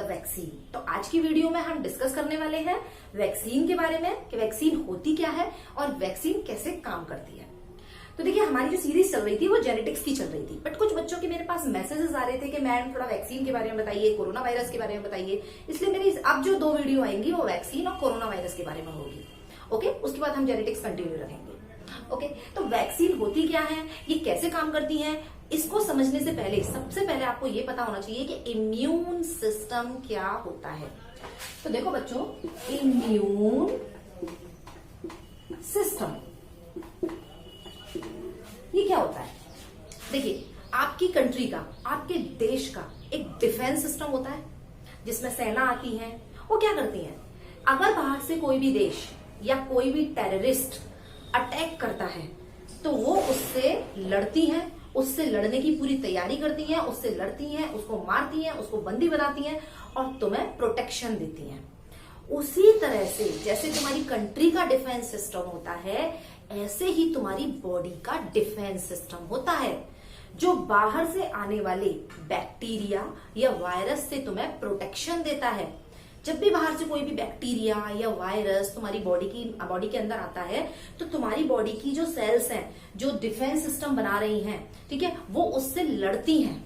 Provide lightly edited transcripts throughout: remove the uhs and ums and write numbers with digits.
Vaccine. तो आज की वीडियो में हम डिस्कस करने वाले हैं वैक्सीन के बारे में कि वैक्सीन होती क्या है और वैक्सीन कैसे काम करती है। तो देखिए, हमारी जो सीरीज चल रही थी वो जेनेटिक्स की चल रही थी, बट कुछ बच्चों के मेरे पास मैसेजेस आ रहे थे कि मैम थोड़ा वैक्सीन के बारे में बताइए, कोरोना वायरस के बारे में बताइए। इसलिए मेरी अब जो 2 वीडियो आएंगी वो वैक्सीन और कोरोना वायरस के बारे में होगी। ओके, उसके बाद हम जेनेटिक्स कंटिन्यू रखेंगे। ओके, तो वैक्सीन होती क्या है, ये कैसे काम करती है, इसको समझने से पहले सबसे पहले आपको ये पता होना चाहिए कि इम्यून सिस्टम क्या होता है। तो देखो बच्चों, इम्यून सिस्टम ये क्या होता है। देखिए, आपकी कंट्री का, आपके देश का एक डिफेंस सिस्टम होता है जिसमें सेना आती है। वो क्या करती है, अगर बाहर से कोई भी देश या कोई भी टेररिस्ट अटैक करता है तो वो उससे लड़ती हैं, उससे लड़ने की पूरी तैयारी करती हैं, उससे लड़ती हैं, उसको मारती हैं, उसको बंदी बनाती हैं और तुम्हें प्रोटेक्शन देती हैं। उसी तरह से जैसे तुम्हारी कंट्री का डिफेंस सिस्टम होता है, ऐसे ही तुम्हारी बॉडी का डिफेंस सिस्टम होता है जो बाहर से आने वाले बैक्टीरिया या वायरस से तुम्हें प्रोटेक्शन देता है। जब भी बाहर से कोई भी बैक्टीरिया या वायरस तुम्हारी बॉडी के अंदर आता है तो तुम्हारी बॉडी की जो सेल्स हैं, जो डिफेंस सिस्टम बना रही हैं, ठीक है, वो उससे लड़ती हैं,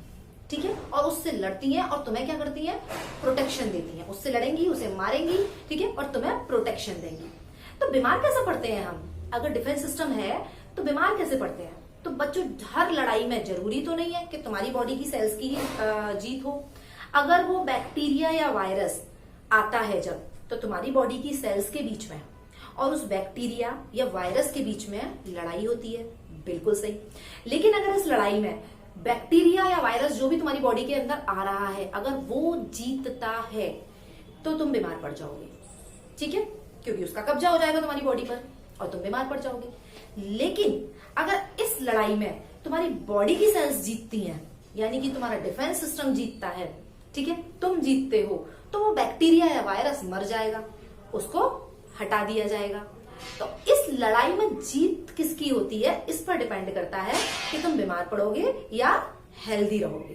ठीक है, और उससे लड़ती हैं और तुम्हें क्या करती हैं, प्रोटेक्शन देती हैं। उससे लड़ेंगी, उसे मारेंगी, ठीक है, और तुम्हें प्रोटेक्शन देंगी। तो बीमार कैसे पड़ते हैं हम, अगर डिफेंस सिस्टम है तो बीमार कैसे पड़ते हैं। तो बच्चों, हर लड़ाई में जरूरी तो नहीं है कि तुम्हारी बॉडी की सेल्स की ही जीत हो। अगर वो बैक्टीरिया या वायरस आता है जब, तो तुम्हारी बॉडी की सेल्स के बीच में और उस बैक्टीरिया या वायरस के बीच में लड़ाई होती है, बिल्कुल सही। लेकिन अगर इस लड़ाई में बैक्टीरिया या वायरस जो भी तुम्हारी बॉडी के अंदर आ रहा है, अगर वो जीतता है तो तुम बीमार पड़ जाओगे, ठीक है, क्योंकि उसका कब्जा हो जाएगा तुम्हारी बॉडी पर और तुम बीमार पड़ जाओगे। लेकिन अगर इस लड़ाई में तुम्हारी बॉडी की सेल्स जीतती हैं, यानी कि तुम्हारा डिफेंस सिस्टम जीतता है, ठीक है, तुम जीतते हो, तो वो बैक्टीरिया या वायरस मर जाएगा, उसको हटा दिया जाएगा। तो इस लड़ाई में जीत किसकी होती है, इस पर डिपेंड करता है कि तुम बीमार पड़ोगे या हेल्दी रहोगे।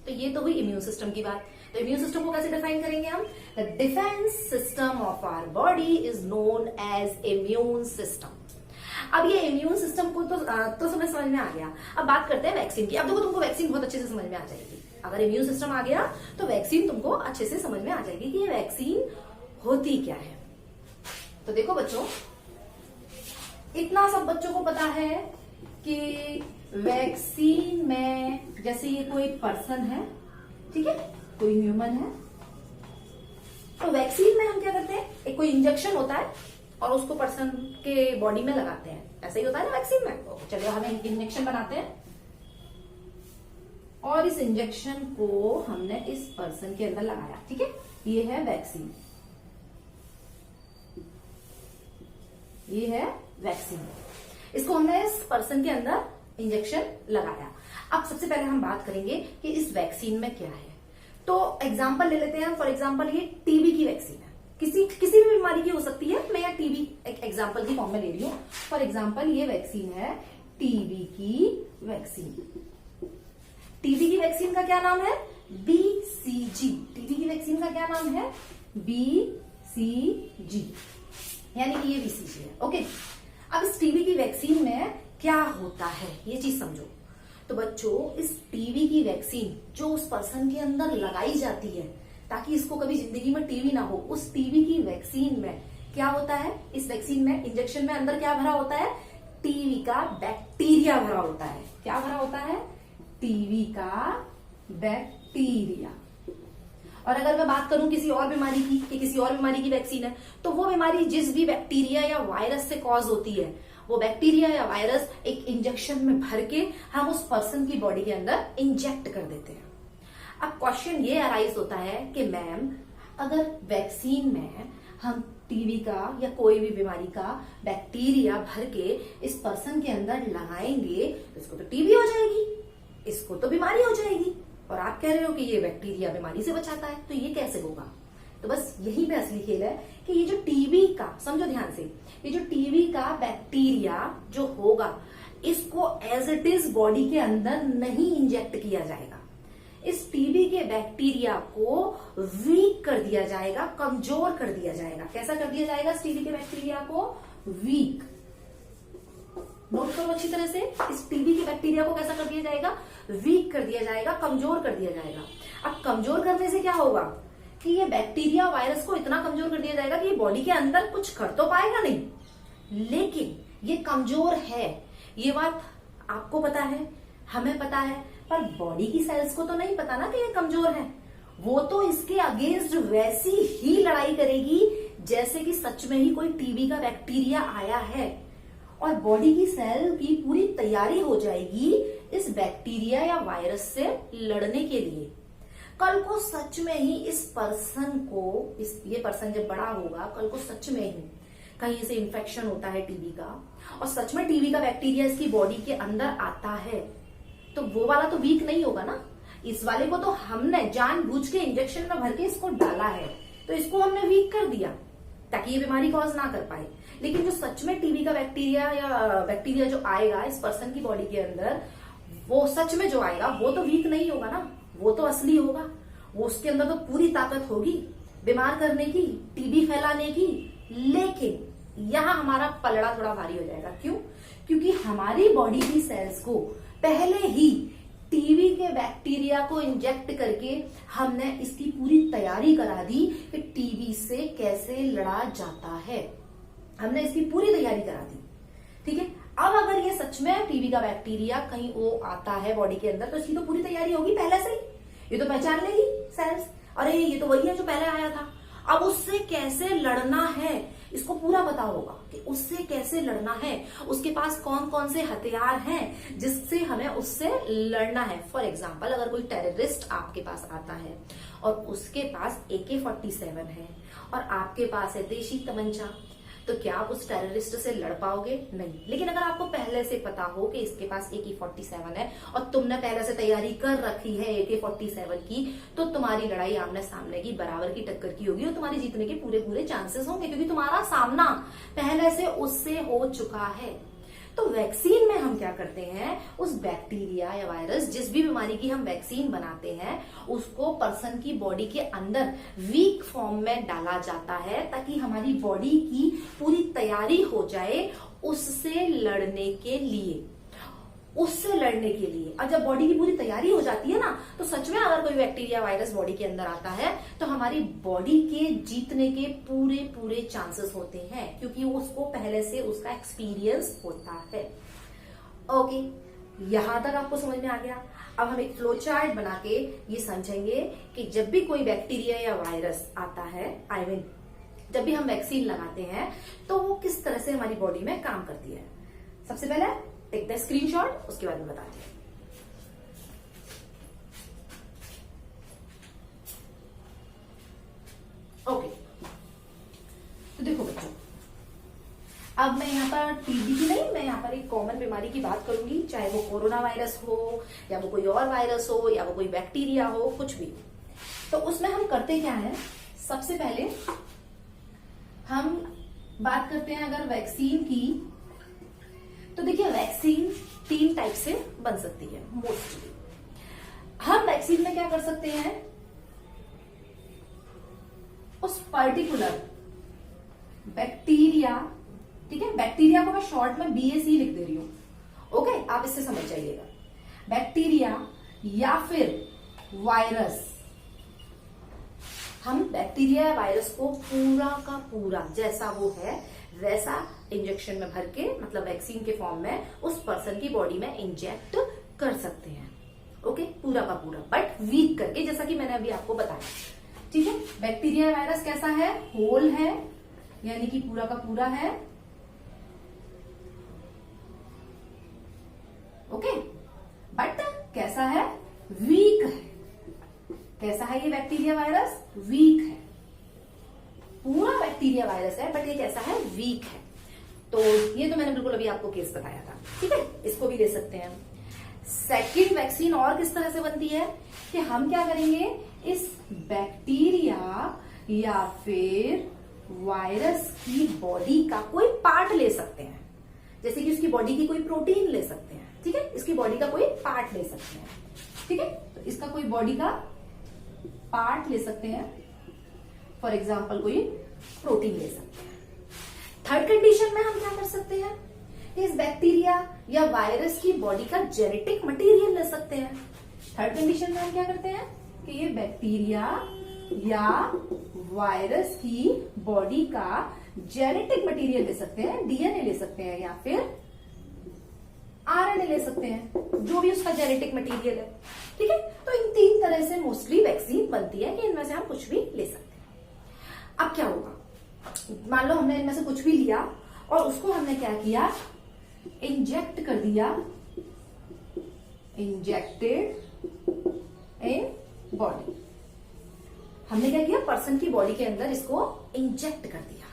तो ये तो हुई इम्यून सिस्टम की बात। तो इम्यून सिस्टम को कैसे डिफाइन करेंगे हम, the defence system of our body is known as immune system. अब ये इम्यून सिस्टम को तो समझ में आ गया। अब बात करते हैं वैक्सीन की। अब देखो, तुमको वैक्सीन बहुत अच्छे से समझ में आ जाएगी। अगर इम्यून सिस्टम आ गया तो वैक्सीन तुमको अच्छे से समझ में आ जाएगी कि ये वैक्सीन होती क्या है। तो देखो बच्चों, इतना सब बच्चों को पता है कि वैक्सीन में जैसे ये कोई पर्सन है, ठीक है, कोई ह्यूमन है, तो वैक्सीन में हम क्या करते हैं, एक कोई इंजेक्शन होता है और उसको पर्सन के बॉडी में लगाते हैं। ऐसा ही होता है ना वैक्सीन में। चलिए, हम एक इंजेक्शन बनाते हैं और इस इंजेक्शन को हमने इस पर्सन के अंदर लगाया, ठीक है, ये है वैक्सीन, ये है वैक्सीन। इसको हमने इस पर्सन के अंदर इंजेक्शन लगाया। अब सबसे पहले हम बात करेंगे कि इस वैक्सीन में क्या है। तो एग्जांपल ले लेते हैं। फॉर एग्जांपल, ये टीबी की वैक्सीन है। किसी भी बीमारी की हो सकती है, मैं यहाँ टीबी एक एग्जांपल की फॉर्म में ले रही हूँ। फॉर एग्जांपल, ये वैक्सीन है टीबी की वैक्सीन। टीबी की वैक्सीन का क्या नाम है, BCG। टीबी की वैक्सीन का क्या नाम है, BCG, यानी कि ये BCG है। ओके, अब इस टीबी की वैक्सीन में क्या होता है ये चीज समझो। तो बच्चों, इस टीबी की वैक्सीन जो उस पर्सन के अंदर लगाई जाती है ताकि इसको कभी जिंदगी में टीबी ना हो, उस टीबी की वैक्सीन में क्या होता है, इस वैक्सीन में, इंजेक्शन में अंदर क्या भरा होता है, टीबी का बैक्टीरिया भरा होता है। क्या भरा होता है, टीबी का बैक्टीरिया। और अगर मैं बात करूं किसी और बीमारी की कि किसी और बीमारी की वैक्सीन है, तो वो बीमारी जिस भी बैक्टीरिया या वायरस से कॉज होती है, वो बैक्टीरिया या वायरस एक इंजेक्शन में भर के हम उस पर्सन की बॉडी के अंदर इंजेक्ट कर देते हैं। अब क्वेश्चन ये अराइज होता है कि मैम, अगर वैक्सीन में हम टीबी का या कोई भी बीमारी का बैक्टीरिया भर के इस पर्सन के अंदर लगाएंगे तो इसको तो टीबी हो जाएगी, इसको तो बीमारी हो जाएगी, और आप कह रहे हो कि ये बैक्टीरिया बीमारी से बचाता है, तो ये कैसे होगा। तो बस यहीं पे असली खेल है कि ये जो टीबी का, समझो ध्यान से, ये जो टीबी का बैक्टीरिया जो होगा, इसको एज इट इज बॉडी के अंदर नहीं इंजेक्ट किया जाएगा। इस टीबी के बैक्टीरिया को वीक कर दिया जाएगा, कमजोर कर दिया जाएगा। कैसा कर दिया जाएगा इस टीबी के बैक्टीरिया को? वीक। नोट करो अच्छी तरह से, इस टीबी के बैक्टीरिया को कैसा कर दिया जाएगा? वीक कर दिया जाएगा, कमजोर कर दिया जाएगा। अब कमजोर करने से क्या होगा कि ये बैक्टीरिया वायरस को इतना कमजोर कर दिया जाएगा कि ये बॉडी के अंदर कुछ कर तो पाएगा नहीं, लेकिन ये कमजोर है। ये बात आपको पता है, हमें पता है, पर बॉडी की सेल्स को तो नहीं पता ना कि ये कमजोर है। वो तो इसके अगेंस्ट वैसी ही लड़ाई करेगी जैसे कि सच में ही कोई टीबी का बैक्टीरिया आया है, और बॉडी की सेल की पूरी तैयारी हो जाएगी इस बैक्टीरिया या वायरस से लड़ने के लिए। कल को सच में ही इस पर्सन को, ये पर्सन जब बड़ा होगा, कल को सच में ही कहीं से इन्फेक्शन होता है टीबी का, और सच में टीबी का बैक्टीरिया इसकी बॉडी के अंदर आता है, तो वो वाला तो वीक नहीं होगा ना। इस वाले को तो हमने जानबूझ के इंजेक्शन में भर के इसको डाला है, तो इसको हमने वीक कर दिया ताकि ये बीमारी कॉज ना कर पाए। लेकिन जो सच में टीबी का बैक्टीरिया या बैक्टीरिया जो आएगा इस पर्सन की बॉडी के अंदर, वो सच में जो आएगा वो तो वीक नहीं होगा ना, वो तो असली होगा। वो उसके अंदर तो पूरी ताकत होगी बीमार करने की, टीबी फैलाने की। लेकिन यहां हमारा पलड़ा थोड़ा भारी हो जाएगा। क्यों? क्योंकि हमारी बॉडी की सेल्स को पहले ही टीबी के बैक्टीरिया को इंजेक्ट करके हमने इसकी पूरी तैयारी करा दी कि टीबी से कैसे लड़ा जाता है। हमने इसकी पूरी तैयारी करा दी, ठीक है। अब अगर ये सच में टीबी का बैक्टीरिया कहीं वो आता है बॉडी के अंदर, तो इसकी तो पूरी तैयारी होगी पहले से ही। ये तो पहचान लेगी सेल्स, अरे ये तो वही है जो पहले आया था। अब उससे कैसे लड़ना है इसको पूरा पता होगा कि उससे कैसे लड़ना है, उसके पास कौन कौन से हथियार हैं जिससे हमें उससे लड़ना है। फॉर एग्जाम्पल, अगर कोई टेररिस्ट आपके पास आता है और उसके पास AK-47 है और आपके पास है देशी तमंचा, तो क्या आप उस टेररिस्ट से लड़ पाओगे? नहीं। लेकिन अगर आपको पहले से पता हो कि इसके पास AK-47 है और तुमने पहले से तैयारी कर रखी है AK-47 की, तो तुम्हारी लड़ाई आमने सामने की बराबर की टक्कर की होगी और तुम्हारी जीतने के पूरे पूरे चांसेस होंगे, क्योंकि तुम्हारा सामना पहले से उससे हो चुका है। तो वैक्सीन में हम क्या करते हैं, उस बैक्टीरिया या वायरस, जिस भी बीमारी की हम वैक्सीन बनाते हैं, उसको पर्सन की बॉडी के अंदर वीक फॉर्म में डाला जाता है ताकि हमारी बॉडी की पूरी तैयारी हो जाए उससे लड़ने के लिए। उससे लड़ने के लिए। और जब बॉडी की पूरी तैयारी हो जाती है ना, तो सच में अगर कोई बैक्टीरिया वायरस बॉडी के अंदर आता है तो हमारी बॉडी के जीतने के पूरे पूरे चांसेस होते हैं, क्योंकि उसको पहले से उसका एक्सपीरियंस होता है। ओके, यहां तक आपको समझ में आ गया। अब हम एक फ्लो चार्ट बना के ये समझेंगे कि जब भी कोई बैक्टीरिया या वायरस आता है, जब भी हम वैक्सीन लगाते हैं, तो वो किस तरह से हमारी बॉडी में काम करती है। सबसे पहले टेक द स्क्रीनशॉट, उसके बाद में बताते हैं। ओके, तो देखो बच्चों, अब मैं यहाँ पर टीबी की नहीं, मैं यहाँ पर एक कॉमन बीमारी की बात करूंगी, चाहे वो कोरोना वायरस हो या वो कोई और वायरस हो या वो कोई बैक्टीरिया हो, कुछ भी। तो उसमें हम करते क्या है, सबसे पहले हम बात करते हैं अगर वैक्सीन की, तो देखिए वैक्सीन 3 टाइप से बन सकती है मोस्टली। हम वैक्सीन में क्या कर सकते हैं, उस पर्टिकुलर बैक्टीरिया, ठीक है, बैक्टीरिया को मैं शॉर्ट में BAC लिख दे रही हूं, ओके, आप इससे समझ जाइएगा। बैक्टीरिया या फिर वायरस, हम बैक्टीरिया या वायरस को पूरा का पूरा जैसा वो है वैसा इंजेक्शन में भर के, मतलब वैक्सीन के फॉर्म में उस पर्सन की बॉडी में इंजेक्ट कर सकते हैं, ओके, पूरा का पूरा, बट वीक करके, जैसा कि मैंने अभी आपको बताया, ठीक है। बैक्टीरिया वायरस कैसा है, होल है, यानी कि पूरा का पूरा है, ओके, बट कैसा है, वीक है। कैसा है ये बैक्टीरिया वायरस, वीक है। पूरा बैक्टीरिया वायरस है बट ये कैसा है, वीक है। तो ये तो मैंने बिल्कुल अभी आपको केस बताया था, ठीक है, इसको भी ले सकते हैं। सेकंड वैक्सीन और किस तरह से बनती है कि हम क्या करेंगे, इस बैक्टीरिया या फिर वायरस की बॉडी का कोई पार्ट ले सकते हैं, जैसे कि उसकी बॉडी की कोई प्रोटीन ले सकते हैं, ठीक है, इसकी बॉडी का कोई पार्ट ले सकते हैं। ठीक है, तो इसका कोई बॉडी का पार्ट ले सकते हैं, फॉर एग्जाम्पल कोई प्रोटीन ले सकते हैं। थर्ड कंडीशन में हम क्या कर सकते हैं, इस बैक्टीरिया या वायरस की बॉडी का जेनेटिक मटेरियल ले सकते हैं। थर्ड कंडीशन में हम क्या करते हैं कि ये बैक्टीरिया या वायरस की बॉडी का जेनेटिक मटेरियल ले सकते हैं, डीएनए ले सकते हैं या फिर आरएनए ले सकते हैं, जो भी उसका जेनेटिक मटेरियल है। ठीक है, तो इन 3 तरह से मोस्टली वैक्सीन बनती है कि इनमें से हम कुछ भी ले सकते हैं। अब क्या होगा, मान लो हमने इनमें से कुछ भी लिया और उसको हमने क्या किया, इंजेक्ट कर दिया, इंजेक्टेड इन बॉडी। हमने क्या किया, पर्सन की बॉडी के अंदर इसको इंजेक्ट कर दिया।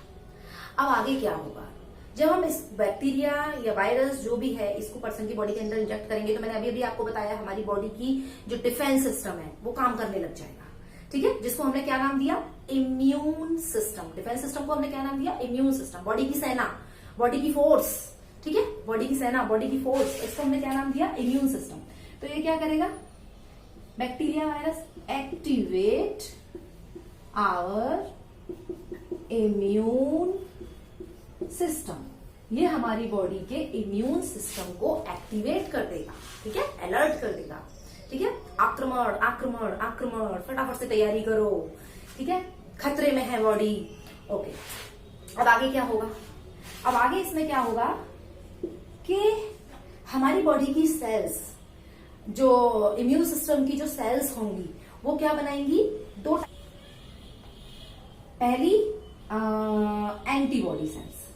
अब आगे क्या होगा, जब हम इस बैक्टीरिया या वायरस जो भी है इसको पर्सन की बॉडी के अंदर इंजेक्ट करेंगे, तो मैंने अभी अभी आपको बताया हमारी बॉडी की जो डिफेंस सिस्टम है वो काम करने लग जाएगा। ठीक है, जिसको हमने क्या नाम दिया, इम्यून सिस्टम। डिफेंस सिस्टम को हमने क्या नाम दिया, इम्यून सिस्टम। बॉडी की सेना, बॉडी की फोर्स, ठीक है, बॉडी की सेना, बॉडी की फोर्स, इसको हमने क्या नाम दिया, इम्यून सिस्टम। तो ये क्या करेगा, bacteria virus activate our immune system. ये हमारी बॉडी के इम्यून सिस्टम को एक्टिवेट कर देगा। ठीक है, अलर्ट कर देगा। ठीक है, आक्रमण आक्रमण आक्रमण, फटाफट से तैयारी करो। ठीक है, खतरे में है बॉडी। ओके, अब आगे क्या होगा, अब आगे इसमें क्या होगा कि हमारी बॉडी की सेल्स, जो इम्यून सिस्टम की जो सेल्स होंगी वो क्या बनाएंगी, 2। पहली एंटीबॉडी सेल्स,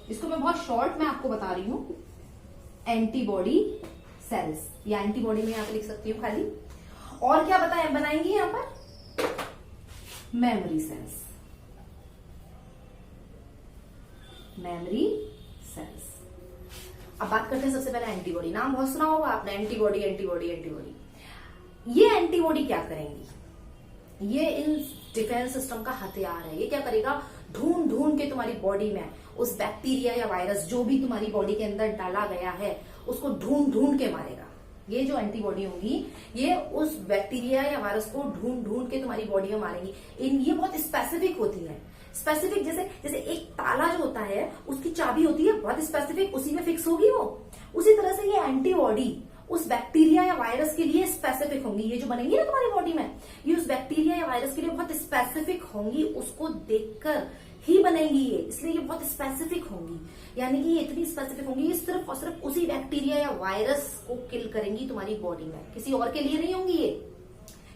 इसको मैं बहुत शॉर्ट में आपको बता रही हूं, एंटीबॉडी सेल्स या एंटीबॉडी में यहां पे लिख सकती हूँ खाली। और क्या बनाएंगी यहां पर, मेमोरी सेल्स, मेमोरी सेल्स। अब बात करते हैं सबसे पहले एंटीबॉडी। नाम बहुत सुना होगा आपने, एंटीबॉडी एंटीबॉडी एंटीबॉडी। ये एंटीबॉडी क्या करेंगी, ये इन डिफेंस सिस्टम का हथियार है। ये क्या करेगा, ढूंढ ढूंढ के तुम्हारी बॉडी में उस बैक्टीरिया या वायरस जो भी तुम्हारी बॉडी के अंदर डाला गया है उसको ढूंढ ढूंढ के मारेगा। ये जो एंटीबॉडी होंगी ये उस बैक्टीरिया या वायरस को ढूंढ ढूंढ के तुम्हारी बॉडी में मारेंगी। ये बहुत स्पेसिफिक होती है। स्पेसिफिक जैसे एक ताला जो होता है उसकी चाबी होती है बहुत स्पेसिफिक, उसी में फिक्स होगी वो। उसी तरह से ये एंटीबॉडी उस बैक्टीरिया या वायरस के लिए स्पेसिफिक होंगी। ये जो बनेंगी ना तुम्हारी बॉडी में, ये उस बैक्टीरिया या वायरस के लिए बहुत स्पेसिफिक होंगी, उसको देखकर ही बनेंगी ये, इसलिए ये बहुत स्पेसिफिक होंगी। यानी कि ये इतनी स्पेसिफिक होंगी, ये सिर्फ और सिर्फ उसी बैक्टीरिया या वायरस को किल करेंगी तुम्हारी बॉडी में, किसी और के लिए नहीं होंगी ये।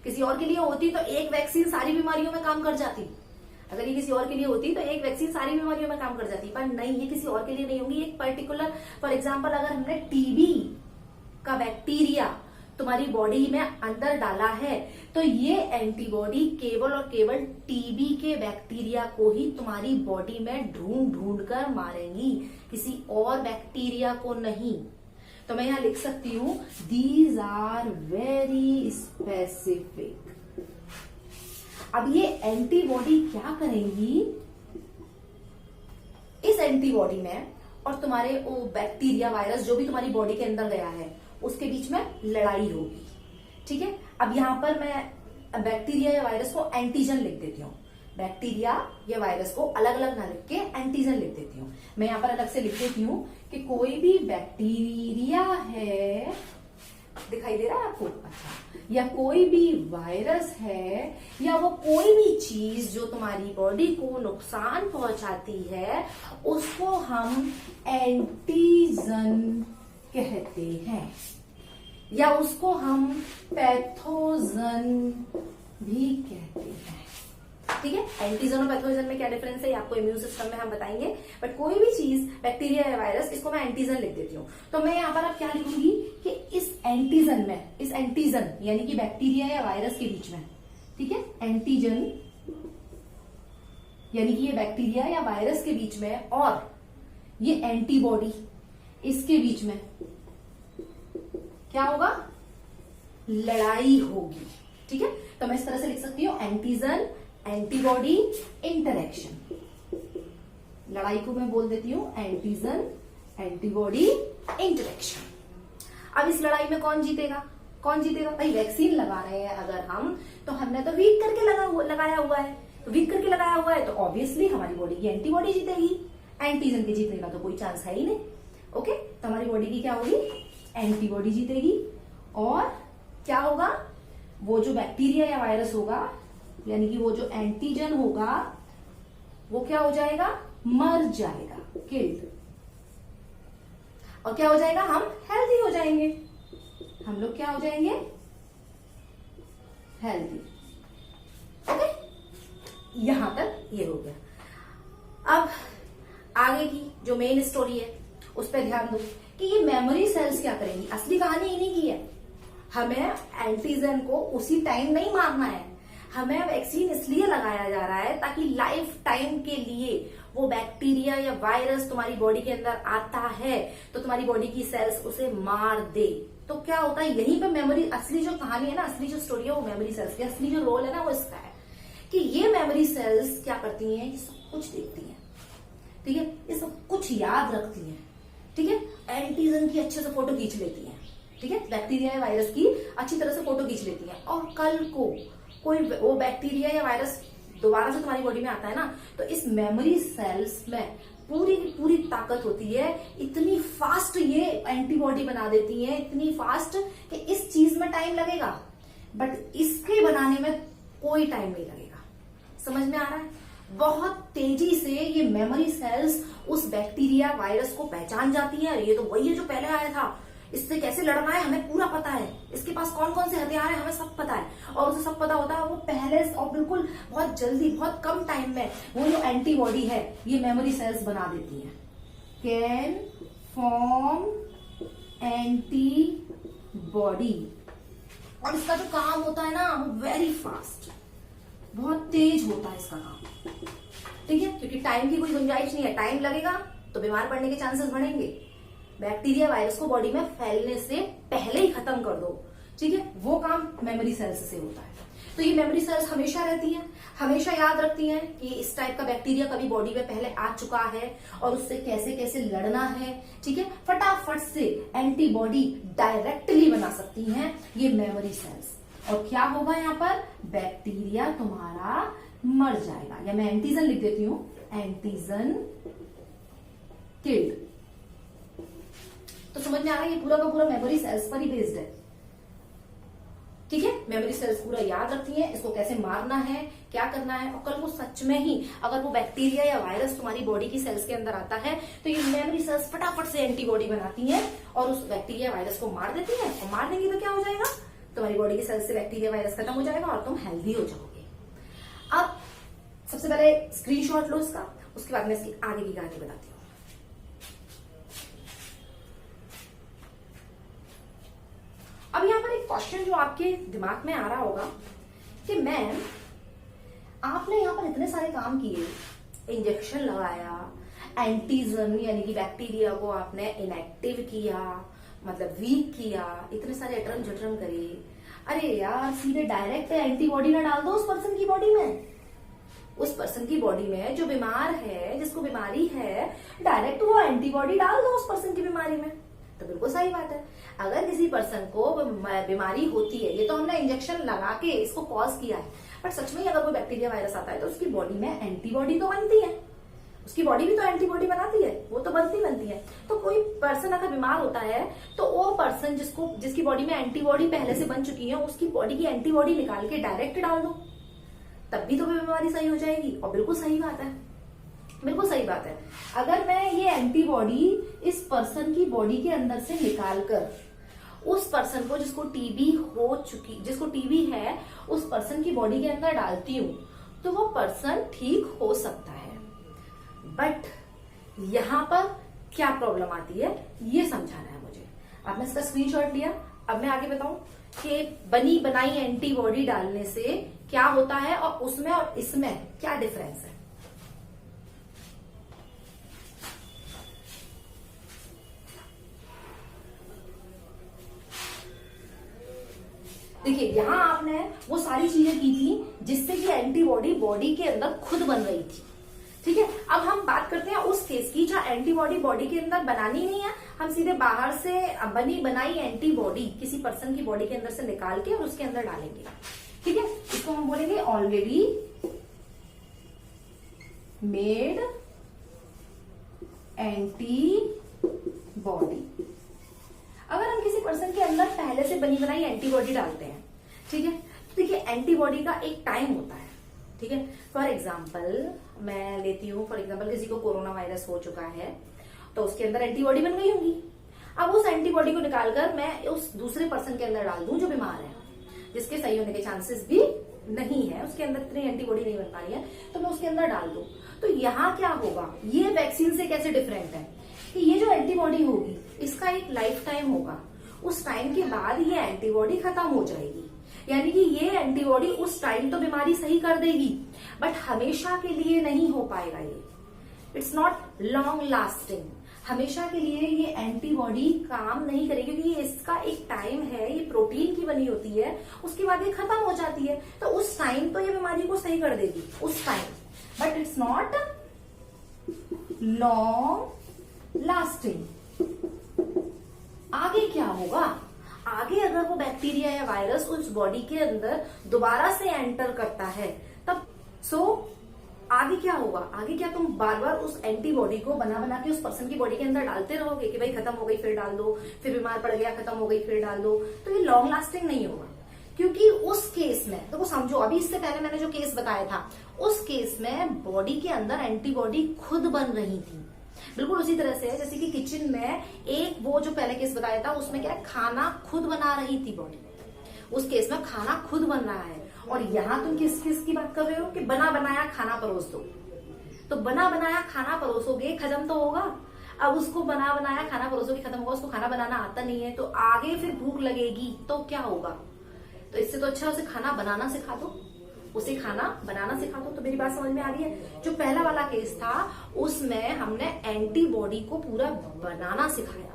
किसी और के लिए होती तो एक वैक्सीन सारी बीमारियों में काम कर जाती। अगर ये किसी और के लिए होती तो एक वैक्सीन सारी बीमारियों में काम कर जाती, पर नहीं, ये किसी और के लिए नहीं होंगी। एक पर्टिकुलर, फॉर एग्जाम्पल अगर हमने टीबी का बैक्टीरिया तुम्हारी बॉडी में अंदर डाला है तो ये एंटीबॉडी केवल और केवल टीबी के बैक्टीरिया को ही तुम्हारी बॉडी में ढूंढ ढूंढ कर मारेंगी, किसी और बैक्टीरिया को नहीं। तो मैं यहां लिख सकती हूं, दीज आर वेरी स्पेसिफिक। अब ये एंटीबॉडी क्या करेंगी, इस एंटीबॉडी में और तुम्हारे वो बैक्टीरिया वायरस जो भी तुम्हारी बॉडी के अंदर गया है उसके बीच में लड़ाई होगी। ठीक है, अब यहां पर मैं बैक्टीरिया या वायरस को एंटीजन लिख देती हूँ। बैक्टीरिया या वायरस को अलग अलग ना लिख के एंटीजन लिख देती हूँ। मैं यहां पर अलग से लिख देती हूँ कि कोई भी बैक्टीरिया है, दिखाई दे रहा है आपको, अच्छा, या कोई भी वायरस है या वो कोई भी चीज जो तुम्हारी बॉडी को नुकसान पहुंचाती है उसको हम एंटीजन कहते हैं, या उसको हम पैथोजन भी कहते हैं। ठीक है, एंटीजन और पैथोजन में क्या डिफरेंस है आपको इम्यून सिस्टम में हम बताएंगे, बट कोई भी चीज बैक्टीरिया या वायरस, इसको मैं एंटीजन लिख देती हूँ। तो मैं यहाँ पर अब क्या लिखूंगी कि इस एंटीजन में, इस एंटीजन यानी कि बैक्टीरिया या वायरस के बीच में, ठीक है, एंटीजन यानी कि ये बैक्टीरिया या वायरस के बीच में और ये एंटीबॉडी इसके बीच में क्या होगा, लड़ाई होगी। ठीक है, तो मैं इस तरह से लिख सकती हूँ, एंटीजन एंटीबॉडी इंटरेक्शन। लड़ाई को मैं बोल देती हूँ एंटीजन एंटीबॉडी इंटरेक्शन। अब इस लड़ाई में कौन जीतेगा, कौन जीतेगा भाई? वैक्सीन लगा रहे हैं अगर हम, तो हमने तो वीक करके लगाया हुआ है, तो वीक करके लगाया हुआ है तो ऑब्वियसली हमारी बॉडी की एंटीबॉडी जीतेगी। एंटीजन के जीतने का तो कोई चांस है ही नहीं। ओके, तो हमारी बॉडी की क्या होगी? एंटीबॉडी जीतेगी। और क्या होगा? वो जो बैक्टीरिया या वायरस होगा, यानी कि वो जो एंटीजन होगा, वो क्या हो जाएगा? मर जाएगा, किल्ड। और क्या हो जाएगा? हम हेल्दी हो जाएंगे। हम लोग क्या हो जाएंगे? हेल्दी। ओके, यहां तक ये हो गया। अब आगे की जो मेन स्टोरी है उस पर ध्यान दो कि ये मेमोरी सेल्स क्या करेंगी। असली कहानी इन्हीं की है। हमें एंटीजन को उसी टाइम नहीं मारना है, हमें वैक्सीन इसलिए लगाया जा रहा है ताकि लाइफ टाइम के लिए वो बैक्टीरिया या वायरस तुम्हारी बॉडी के अंदर आता है तो तुम्हारी बॉडी की सेल्स उसे मार दे। तो क्या होता है, यहीं पे मेमोरी, असली जो कहानी है ना, असली जो स्टोरी है वो मेमोरी सेल्स की, असली जो रोल है ना वो इसका है कि ये मेमोरी सेल्स क्या करती हैं? ये सब कुछ देखती हैं, ठीक है, ये सब कुछ याद रखती हैं, ठीक है, एंटीजन की अच्छे से फोटो खींच लेती हैं, ठीक है, बैक्टीरिया या वायरस की अच्छी तरह से फोटो खींच लेती हैं। और कल को कोई वो बैक्टीरिया या वायरस दोबारा से तुम्हारी बॉडी में आता है ना, तो इस मेमोरी सेल्स में पूरी की पूरी ताकत होती है। इतनी फास्ट ये एंटीबॉडी बना देती है, इतनी फास्ट कि इस चीज में टाइम लगेगा बट इसके बनाने में कोई टाइम नहीं लगेगा। समझ में आ रहा है? बहुत तेजी से ये मेमोरी सेल्स उस बैक्टीरिया वायरस को पहचान जाती है। ये तो वही है जो पहले आया था, इससे कैसे लड़ना है हमें पूरा पता है, इसके पास कौन कौन से हथियार है हमें सब पता है। और उसे सब पता होता है, वो पहले और बिल्कुल बहुत जल्दी, बहुत कम टाइम में वो जो एंटीबॉडी है ये मेमोरी सेल्स बना देती है। Can form antibody. और इसका जो काम होता है ना वो वेरी फास्ट, बहुत तेज होता है इसका काम, ठीक है, क्योंकि टाइम की कोई गुंजाइश नहीं है। टाइम लगेगा तो बीमार पड़ने के चांसेस बढ़ेंगे। बैक्टीरिया वायरस को बॉडी में फैलने से पहले ही खत्म कर दो, ठीक है, वो काम मेमोरी सेल्स से होता है। तो ये मेमोरी सेल्स हमेशा रहती हैं, हमेशा याद रखती हैं कि इस टाइप का बैक्टीरिया कभी बॉडी में पहले आ चुका है और उससे कैसे कैसे लड़ना है, ठीक है, फटाफट से एंटीबॉडी डायरेक्टली बना सकती हैं ये मेमोरी सेल्स। और क्या होगा यहाँ पर? बैक्टीरिया तुम्हारा मर जाएगा, या मैं एंटीजन लिख देती हूं, एंटीजन किल्ड। तो समझ में आ रहा है ये पूरा का पूरा मेमोरी सेल्स पर ही बेस्ड है, ठीक है। मेमोरी सेल्स पूरा याद रखती हैं इसको कैसे मारना है, क्या करना है। और कल को सच में ही अगर वो बैक्टीरिया या वायरस तुम्हारी बॉडी की सेल्स के अंदर आता है तो ये मेमोरी सेल्स फटाफट से एंटीबॉडी बनाती हैं और उस बैक्टीरिया वायरस को मार देती हैं। और मार देंगी तो क्या हो जाएगा? तुम्हारी बॉडी की सेल्स से बैक्टीरिया वायरस खत्म हो जाएगा और तुम हेल्दी हो जाओगे। अब सबसे पहले स्क्रीनशॉट लो इसका, उसके बाद मैं इसकी आगे की कहानी बताती हूँ। अब यहाँ पर एक क्वेश्चन जो आपके दिमाग में आ रहा होगा कि मैम आपने यहाँ पर इतने सारे काम किए, इंजेक्शन लगाया, एंटीजन यानी कि बैक्टीरिया को आपने इनएक्टिव किया, मतलब वीक किया, इतने सारे अटरम झटरम करे, अरे यार सीधे डायरेक्ट एंटीबॉडी ना डाल दो उस पर्सन की बॉडी में। उस पर्सन की बॉडी में जो बीमार है, जिसको बीमारी है, डायरेक्ट वो एंटीबॉडी डाल दो उस पर्सन की बीमारी में। तो बिल्कुल सही बात है। अगर किसी पर्सन को बीमारी होती है, ये तो हमने इंजेक्शन लगा के इसको कॉज किया है, पर सच में अगर कोई बैक्टीरिया वायरस आता है तो उसकी बॉडी में एंटीबॉडी तो बनती है, उसकी बॉडी भी तो एंटीबॉडी बनाती है, वो तो बनती है। तो कोई पर्सन अगर बीमार होता है तो वो पर्सन जिसकी बॉडी में एंटीबॉडी पहले से बन चुकी है, उसकी बॉडी की एंटीबॉडी निकाल के डायरेक्ट डाल दो, तब भी तो बीमारी सही हो जाएगी। और बिल्कुल सही बात है, बिल्कुल सही बात है। अगर मैं ये एंटीबॉडी इस पर्सन की बॉडी के अंदर से निकालकर उस पर्सन को जिसको टीबी है उस पर्सन की बॉडी के अंदर डालती हूं तो वो पर्सन ठीक हो सकता है। बट यहां पर क्या प्रॉब्लम आती है ये समझाना है मुझे। आपने इसका स्क्रीनशॉट लिया, अब मैं आगे बताऊं कि बनी बनाई एंटीबॉडी डालने से क्या होता है और उसमें और इसमें क्या डिफरेंस है। देखिए यहां आपने वो सारी चीजें की थी जिससे कि एंटीबॉडी बॉडी के अंदर खुद बन रही थी, ठीक है, अब हम बात करते हैं उस केस की जहां एंटीबॉडी बॉडी के अंदर बनानी नहीं है, हम सीधे बाहर से बनी बनाई एंटीबॉडी किसी पर्सन की बॉडी के अंदर से निकाल के और उसके अंदर डालेंगे। ठीक है, इसको हम बोलेंगे ऑलरेडी मेड एंटीबॉडी। अगर हम किसी पर्सन के अंदर पहले से बनी बनाई एंटीबॉडी डालते हैं, ठीक है, तो देखिए एंटीबॉडी का एक टाइम होता है। ठीक है, फॉर एग्जाम्पल मैं लेती हूँ, फॉर एग्जाम्पल किसी को कोरोना वायरस हो चुका है तो उसके अंदर एंटीबॉडी बन गई होगी। अब उस एंटीबॉडी को निकालकर मैं उस दूसरे पर्सन के अंदर डाल दूं जो बीमार है, जिसके सही होने के चांसेस भी नहीं है, उसके अंदर इतनी एंटीबॉडी नहीं बन पा रही है, तो मैं उसके अंदर डाल दूं, तो यहाँ क्या होगा, ये वैक्सीन से कैसे डिफरेंट है कि ये जो एंटीबॉडी होगी इसका एक लाइफ टाइम होगा, उस टाइम के बाद ये एंटीबॉडी खत्म हो जाएगी। यानी कि ये एंटीबॉडी उस टाइम तो बीमारी सही कर देगी, बट हमेशा के लिए नहीं हो पाएगा ये। इट्स नॉट लॉन्ग लास्टिंग, हमेशा के लिए ये एंटीबॉडी काम नहीं करेगी, क्योंकि इसका एक टाइम है, ये प्रोटीन की बनी होती है, उसके बाद ये खत्म हो जाती है, तो उस टाइम तो ये बीमारी को सही कर देगी उस time, but it's not long lasting. आगे क्या होगा, आगे अगर वो बैक्टीरिया या वायरस उस बॉडी के अंदर दोबारा से एंटर करता है तब आगे क्या होगा, आगे क्या तुम बार बार उस एंटीबॉडी को बना बना के उस पर्सन की बॉडी के अंदर डालते रहोगे कि भाई खत्म हो गई फिर डाल दो, फिर बीमार पड़ गया खत्म हो गई फिर डाल दो, तो ये लॉन्ग लास्टिंग नहीं होगा। क्योंकि उस केस में तो समझो, अभी इससे पहले मैंने जो केस बताया था उस केस में बॉडी के अंदर एंटीबॉडी खुद बन रही थी, बिल्कुल उसी तरह से है जैसे कि किचन में एक वो जो पहले केस बताया था उसमें क्या है, खाना खुद बना रही थी बॉडी, उस केस में खाना खुद बन रहा है। और यहाँ तुम किस किस की बात कर रहे हो कि बना बनाया खाना परोस दो, तो बना बनाया खाना परोसोगे खत्म तो होगा, अब उसको बना बनाया खाना परोसोगे खत्म होगा, उसको खाना बनाना आता नहीं है तो आगे फिर भूख लगेगी तो क्या होगा, तो इससे तो अच्छा उसे खाना बनाना सिखा दो, उसे खाना बनाना सिखा दो। तो मेरी बात समझ में आ रही है, जो पहला वाला केस था उसमें हमने एंटीबॉडी को पूरा बनाना सिखाया।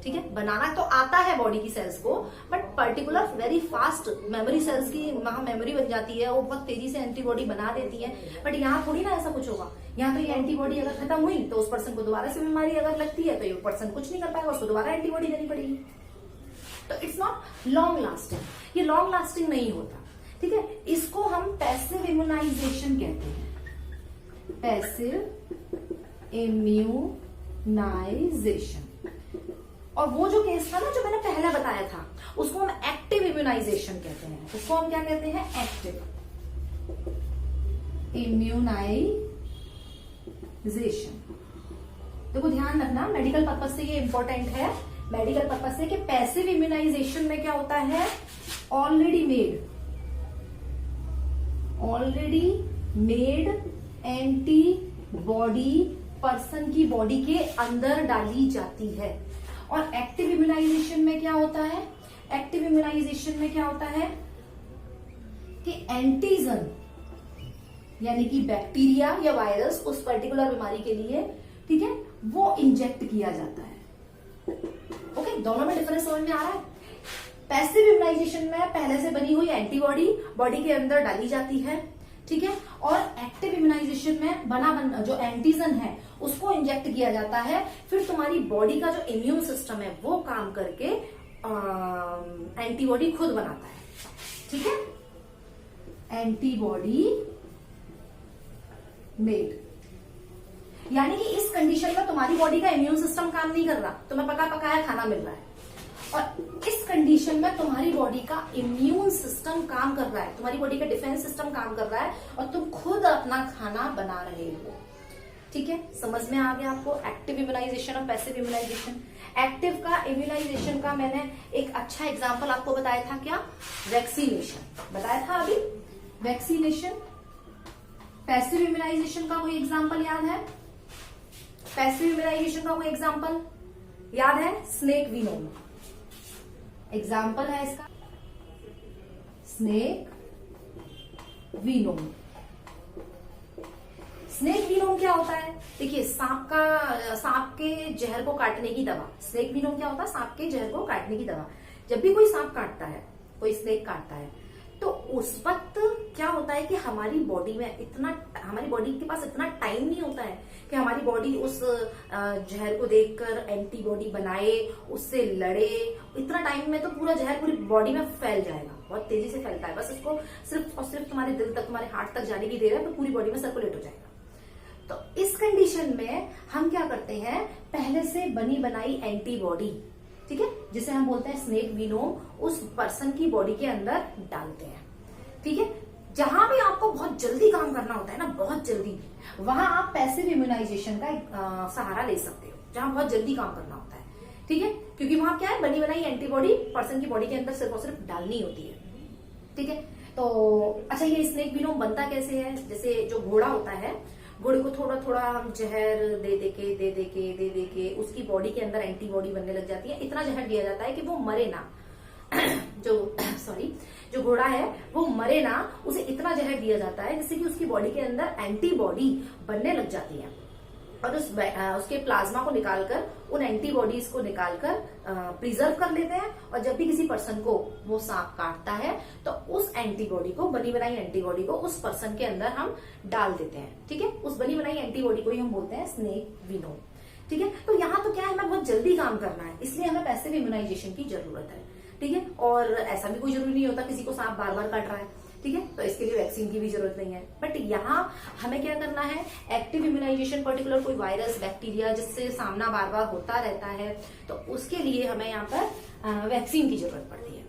ठीक है, बनाना तो आता है बॉडी की सेल्स को, but particular very fast memory cells की वहां मेमोरी बन जाती है, वो बहुत तेजी से एंटीबॉडी बना देती है। बट यहाँ थोड़ी ना ऐसा कुछ होगा, यहाँ तो ये एंटीबॉडी अगर खत्म हुई तो उस पर्सन को दोबारा से बीमारी अगर लगती है तो ये पर्सन कुछ नहीं कर पाएगा, उसको दोबारा एंटीबॉडी देनी पड़ेगी। तो इट्स नॉट लॉन्ग लास्टिंग, ये लॉन्ग लास्टिंग नहीं होता। ठीक है, इसको हम पैसिव इम्यूनाइजेशन कहते हैं, पैसिव इम्यूनाइजेशन। और वो जो केस था ना जो मैंने पहले बताया था उसको हम एक्टिव इम्यूनाइजेशन कहते हैं, उसको हम क्या कहते हैं, एक्टिव इम्यूनाइजेशन। देखो ध्यान रखना, मेडिकल पर्पज से ये इंपॉर्टेंट है, मेडिकल पर्पज से कि पैसिव इम्यूनाइजेशन में क्या होता है, ऑलरेडी मेड एंटीबॉडी पर्सन की बॉडी के अंदर डाली जाती है। और एक्टिव इम्यूनाइजेशन में क्या होता है, एक्टिव इम्यूनाइजेशन में क्या होता है कि एंटीजन यानी कि बैक्टीरिया या वायरस उस पर्टिकुलर बीमारी के लिए, ठीक है, वो इंजेक्ट किया जाता है। ओके, दोनों में डिफरेंस समझ में आ रहा है। पैसिव इम्यूनाइजेशन में पहले से बनी हुई एंटीबॉडी बॉडी के अंदर डाली जाती है, ठीक है, और एक्टिव इम्यूनाइजेशन में जो एंटीजन है उसको इंजेक्ट किया जाता है, फिर तुम्हारी बॉडी का जो इम्यून सिस्टम है वो काम करके एंटीबॉडी खुद बनाता है। ठीक है, एंटीबॉडी मेड, यानी कि इस कंडीशन में तुम्हारी बॉडी का इम्यून सिस्टम काम नहीं कर रहा, तुम्हें पका पकाया खाना मिल रहा है, और इस कंडीशन में तुम्हारी बॉडी का इम्यून सिस्टम काम कर रहा है, तुम्हारी बॉडी का डिफेंस सिस्टम काम कर रहा है और तुम खुद अपना खाना बना रहे हो। ठीक है, समझ में आ गया आपको एक्टिव इम्यूनाइजेशन और पैसिव इम्यूनाइजेशन। एक्टिव का इम्यूनाइजेशन का मैंने एक अच्छा एग्जांपल आपको बताया था, क्या, वैक्सीनेशन बताया था अभी, वैक्सीनेशन। पैसिव इम्यूनाइजेशन का कोई एग्जांपल याद है, पैसिव इम्यूनाइजेशन का कोई एग्जांपल याद है, स्नेक वीनोम एग्जाम्पल है इसका, स्नेक वीनोम। स्नेक वीनोम क्या होता है, देखिए सांप के जहर को काटने की दवा, स्नेक वीनोम क्या होता है, सांप के जहर को काटने की दवा। जब भी कोई सांप काटता है, कोई स्नेक काटता है, तो उस वक्त क्या होता है कि हमारी बॉडी के पास इतना टाइम नहीं होता है कि हमारी बॉडी उस जहर को देखकर एंटीबॉडी बनाए, उससे लड़े। इतना टाइम में तो पूरा जहर पूरी बॉडी में फैल जाएगा, बहुत तेजी से फैलता है। बस इसको सिर्फ और सिर्फ तुम्हारे दिल तक, तुम्हारे हार्ट तक जाने की देर है, तो पूरी बॉडी में सर्कुलेट हो जाएगा। तो इस कंडीशन में हम क्या करते हैं, पहले से बनी बनाई एंटीबॉडी, ठीक है, जिसे हम बोलते हैं स्नेक विनोम, उस पर्सन की बॉडी के अंदर डालते हैं। ठीक है, जहां भी आपको बहुत जल्दी काम करना होता है ना, बहुत जल्दी, वहां आप पैसिव इम्यूनाइजेशन का सहारा ले सकते हो, जहां बहुत जल्दी काम करना होता है। ठीक है, क्योंकि वहां क्या है, बनी बनाई एंटीबॉडी पर्सन की बॉडी के अंदर सिर्फ और सिर्फ डालनी होती है। ठीक है, तो अच्छा, ये स्नेक विनोम बनता कैसे है? जैसे जो घोड़ा होता है, घोड़े को थोड़ा थोड़ा हम जहर दे दे के उसकी बॉडी के अंदर एंटीबॉडी बनने लग जाती है। इतना जहर दिया जाता है कि वो मरे ना जो घोड़ा है वो मरे ना, उसे इतना जहर दिया जाता है जिससे कि उसकी बॉडी के अंदर एंटीबॉडी बनने लग जाती है, और उसके प्लाज्मा को निकालकर, उन एंटीबॉडीज को निकालकर प्रिजर्व कर लेते हैं। और जब भी किसी पर्सन को वो सांप काटता है तो उस एंटीबॉडी को, बनी बनाई एंटीबॉडी को उस पर्सन के अंदर हम डाल देते हैं। ठीक है, उस बनी बनाई एंटीबॉडी को ही हम बोलते हैं स्नेक विनोम। ठीक है, तो यहाँ तो क्या है, हमें बहुत जल्दी काम करना है, इसलिए हमें पैसिव इम्यूनाइजेशन की जरूरत है। ठीक है, और ऐसा भी कोई जरूरी नहीं होता किसी को सांप बार बार काट रहा है, ठीक है, तो इसके लिए वैक्सीन की भी जरूरत नहीं है। बट यहाँ हमें क्या करना है, एक्टिव इम्यूनाइजेशन, पर्टिकुलर कोई वायरस, बैक्टीरिया जिससे सामना बार बार होता रहता है, तो उसके लिए हमें यहाँ पर वैक्सीन की जरूरत पड़ती है।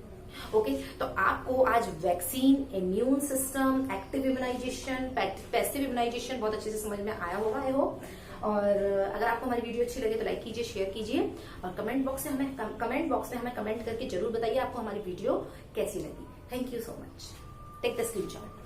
ओके, तो आपको आज vaccine, immune system, active immunization, passive immunization बहुत अच्छे से समझ में आया होगा, है हो। और अगर आपको हमारी वीडियो अच्छी लगे तो लाइक कीजिए, शेयर कीजिए, और कमेंट बॉक्स में हमें कमेंट करके जरूर बताइए आपको हमारी वीडियो कैसी लगी। Thank you so much. Take the screenshot.